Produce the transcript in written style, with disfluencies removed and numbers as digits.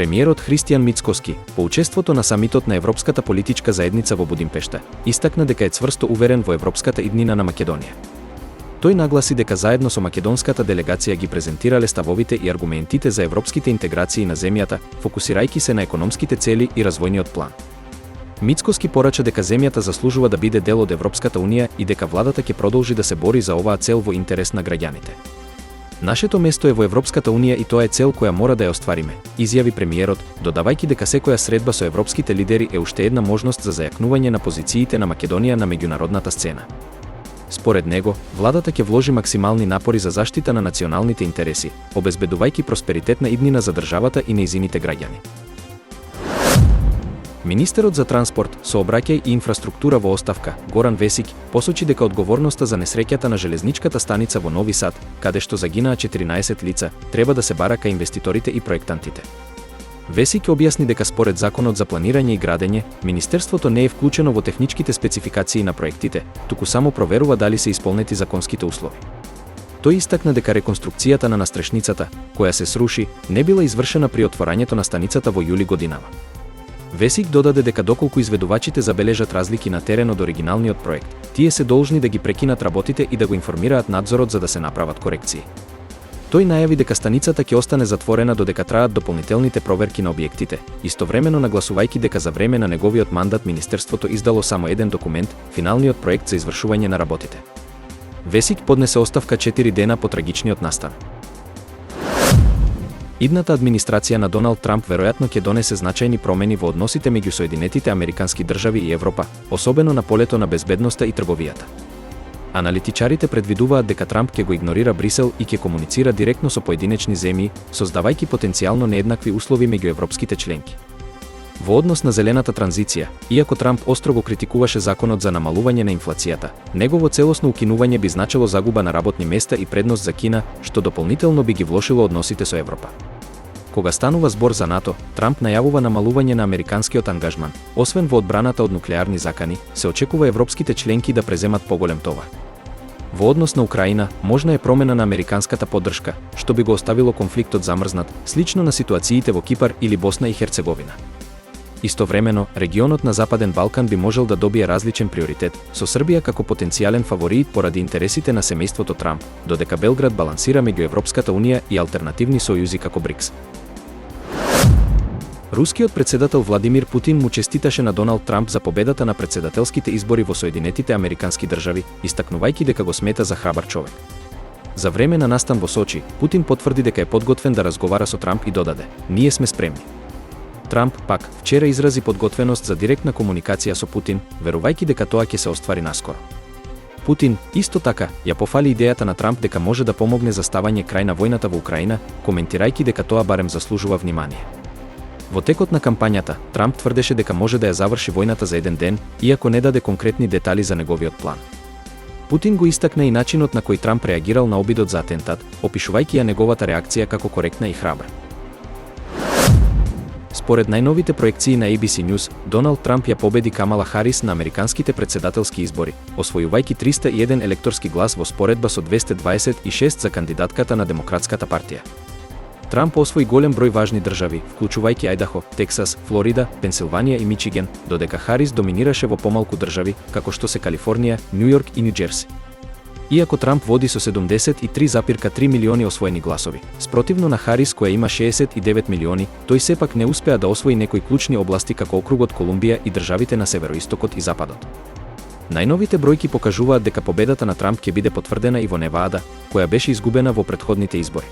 Премиерот Христијан Мицкоски, по учеството на самитот на Европската политичка заедница во Будимпешта, истакна дека е цврсто уверен во европската иднина на Македонија. Тој нагласи дека заедно со македонската делегација ги презентирале ставовите и аргументите за европските интеграции на земјата, фокусирајќи се на економските цели и развојниот план. Мицкоски порача дека земјата заслужува да биде дел од Европската унија и дека владата ќе продолжи да се бори за оваа цел во интерес на граѓаните. Нашето место е во Европската унија и тоа е цел која мора да ја оствариме, изјави премиерот, додавајќи дека секоја средба со европските лидери е уште една можност за зајакнување на позициите на Македонија на меѓународната сцена. Според него, владата ќе вложи максимални напори за заштита на националните интереси, обезбедувајќи просперитетна иднина за државата и нејзините граѓани. Министерот за транспорт, сообраќај и инфраструктура во оставка, Горан Весик, посочи дека одговорноста за несреќата на железничката станица во Нови Сад, каде што загинаа 14 лица, треба да се бара кај инвеститорите и проектантите. Весик објасни дека според законот за планирање и градење, Министерството не е вклучено во техничките спецификации на проектите, туку само проверува дали се исполнети законските услови. Тој истакна дека реконструкцијата на настрешницата, која се сруши, не била извршена при отворањето на станицата во јули годинава. Весик додаде дека доколку изведувачите забележат разлики на терен од оригиналниот проект, тие се должни да ги прекинат работите и да го информираат надзорот за да се направат корекции. Тој најави дека станицата ќе остане затворена додека траат дополнителните проверки на објектите, истовремено нагласувајќи дека за време на неговиот мандат Министерството издало само еден документ, финалниот проект за извршување на работите. Весик поднесе оставка 4 дена по трагичниот настан. Идната администрација на Доналд Трамп веројатно ќе донесе значајни промени во односите меѓу Соединетите Американски држави и Европа, особено на полето на безбедноста и трговијата. Аналитичарите предвидуваат дека Трамп ќе го игнорира Брисел и ќе комуницира директно со поединечни земји, создавајќи потенцијално нееднакви услови меѓу европските членки. Во однос на зелената транзиција, иако Трамп остро го критикуваше законот за намалување на инфлацијата, негово целосно укинување би значило загуба на работни места и предност за Кина, што дополнително би ги влошило односите со Европа. Кога станува збор за НАТО, Трамп најавува намалување на американскиот ангажман, освен во одбраната од нуклеарни закани, се очекува европските членки да преземат поголем товар. Во однос на Украина, можна е промена на американската поддршка, што би го оставило конфликтот замрзнат, слично на ситуациите во Кипар или Босна и Херцеговина. Истовремено, регионот на Западен Балкан би можел да добие различен приоритет, со Србија како потенцијален фаворит поради интересите на семејството Трамп, додека Белград балансира меѓу Европската унија и алтернативни сојузи како БРИКС. Рускиот председател Владимир Путин му честиташе на Доналд Трамп за победата на председателските избори во Соединетите Американски држави, истакнувајќи дека го смета за храбар човек. За време на настан во Сочи, Путин потврди дека е подготвен да разговара со Трамп и додаде: "Ние сме спремни." Трамп, пак, вчера изрази подготвеност за директна комуникација со Путин, верувајќи дека тоа ќе се оствари наскоро. Путин, исто така, ја пофали идејата на Трамп дека може да помогне за ставање крај на војната во Украина, коментирајќи дека тоа барем заслужува внимание. Во текот на кампањата, Трамп тврдеше дека може да ја заврши војната за еден ден, иако не даде конкретни детали за неговиот план. Путин го истакна и начинот на кој Трамп реагирал на обидот за атентат, опишувајќи ја неговата реакција како коректна и храбра. Според најновите проекции на ABC News, Доналд Трамп ја победи Камала Харис на американските председателски избори, освојувајќи 301 електорски глас во споредба со 226 за кандидатката на Демократската партија. Трамп освои голем број важни држави, вклучувајќи Ајдахо, Тексас, Флорида, Пенсилванија и Мичиген, додека Харис доминираше во помалку држави, како што се Калифорнија, Њујорк и Њу-Џерси. Иако Трамп води со 73,3 милиони освоени гласови, спротивно на Харис која има 69 милиони, тој сепак не успеа да освои некои клучни области како округот Колумбија и државите на североистокот и западот. Најновите бројки покажуваат дека победата на Трамп ќе биде потврдена и во Невада, која беше изгубена во претходните избори.